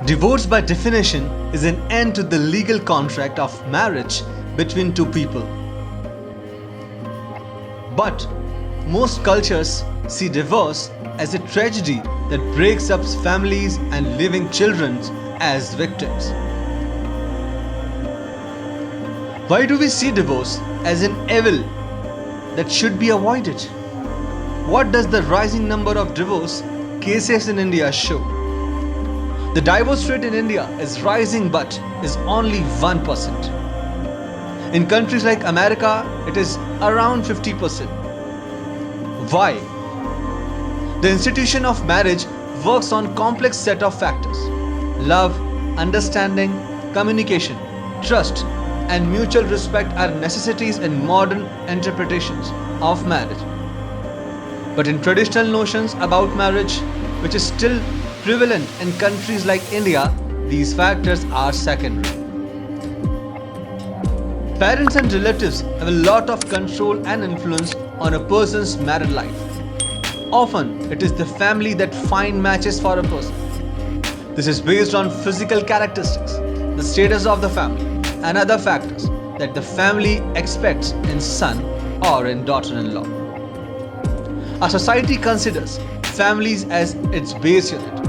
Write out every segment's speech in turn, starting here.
Divorce, by definition, is an end to the legal contract of marriage between two people. But most cultures see divorce as a tragedy that breaks up families and leaving children as victims. Why do we see divorce as an evil that should be avoided? What does the rising number of divorce cases in India show? The divorce rate in India is rising but is only 1%. In countries like America, it is around 50%. Why? The institution of marriage works on complex set of factors. Love, understanding, communication, trust, and mutual respect are necessities in modern interpretations of marriage. But in traditional notions about marriage, which is still prevalent in countries like India, these factors are secondary. Parents and relatives have a lot of control and influence on a person's married life. Often, it is the family that find matches for a person. This is based on physical characteristics, the status of the family, and other factors that the family expects in son or in daughter-in-law. Our society considers families as its base unit.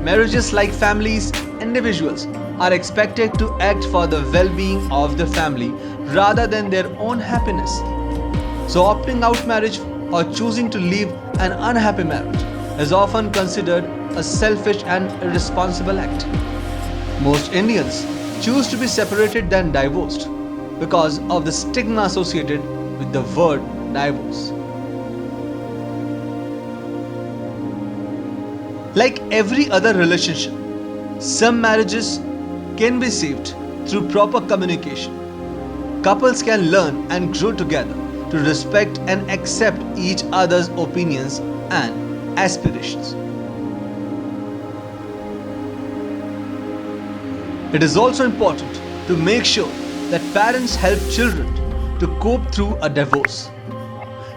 Marriages like families, individuals are expected to act for the well-being of the family rather than their own happiness. So opting out marriage or choosing to leave an unhappy marriage is often considered a selfish and irresponsible act. Most Indians choose to be separated than divorced because of the stigma associated with the word divorce. Like every other relationship, some marriages can be saved through proper communication. Couples can learn and grow together to respect and accept each other's opinions and aspirations. It is also important to make sure that parents help children to cope through a divorce.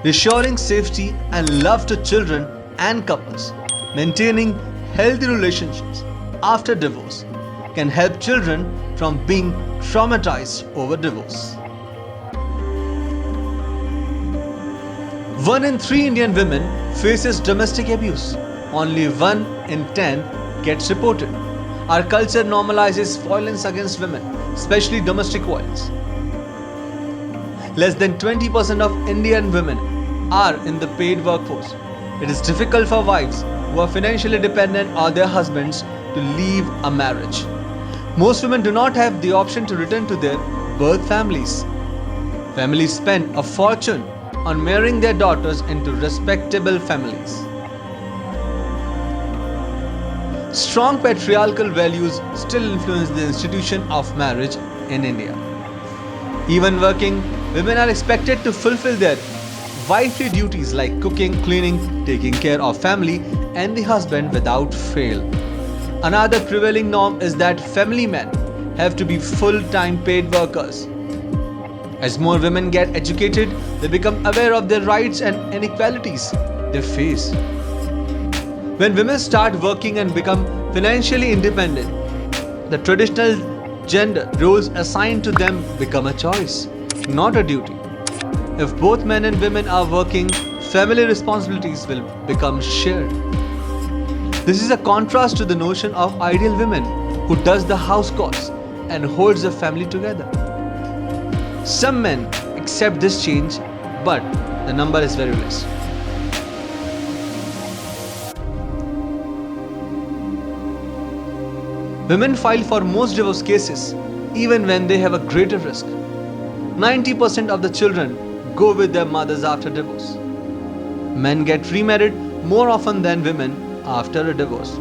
Reassuring safety and love to children and couples. Maintaining healthy relationships after divorce can help children from being traumatized over divorce. 1 in 3 Indian women faces domestic abuse. Only 1 in 10 gets reported. Our culture normalizes violence against women, especially domestic violence. Less than 20% of Indian women are in the paid workforce. It is difficult for wives who are financially dependent on their husbands to leave a marriage. Most women do not have the option to return to their birth families. Families spend a fortune on marrying their daughters into respectable families. Strong patriarchal values still influence the institution of marriage in India. Even working, women are expected to fulfill their wifely duties like cooking, cleaning, taking care of family and the husband without fail. Another prevailing norm is that family men have to be full-time paid workers. As more women get educated, they become aware of their rights and inequalities they face. When women start working and become financially independent, the traditional gender roles assigned to them become a choice, not a duty. If both men and women are working, family responsibilities will become shared. This is a contrast to the notion of ideal women who does the house chores and holds the family together. Some men accept this change, but the number is very less. Women file for most divorce cases even when they have a greater risk. 90% of the children go with their mothers after divorce. Men get remarried more often than women after a divorce.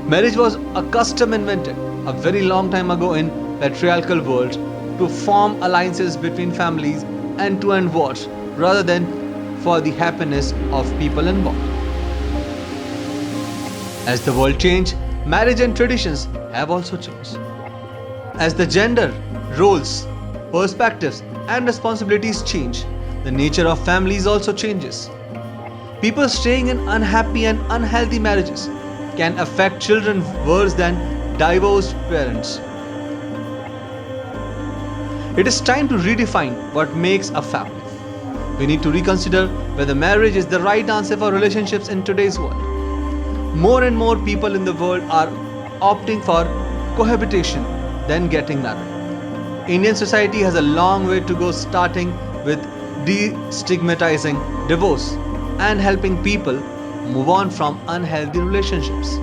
Marriage was a custom invented a very long time ago in patriarchal world to form alliances between families and to end wars rather than for the happiness of people involved. As the world changed, marriage and traditions have also changed. As the gender, roles, perspectives and responsibilities change, the nature of families also changes. People staying in unhappy and unhealthy marriages can affect children worse than divorced parents. It is time to redefine what makes a family. We need to reconsider whether marriage is the right answer for relationships in today's world. More and more people in the world are opting for cohabitation than getting married. Indian society has a long way to go, starting with destigmatizing divorce and helping people move on from unhealthy relationships.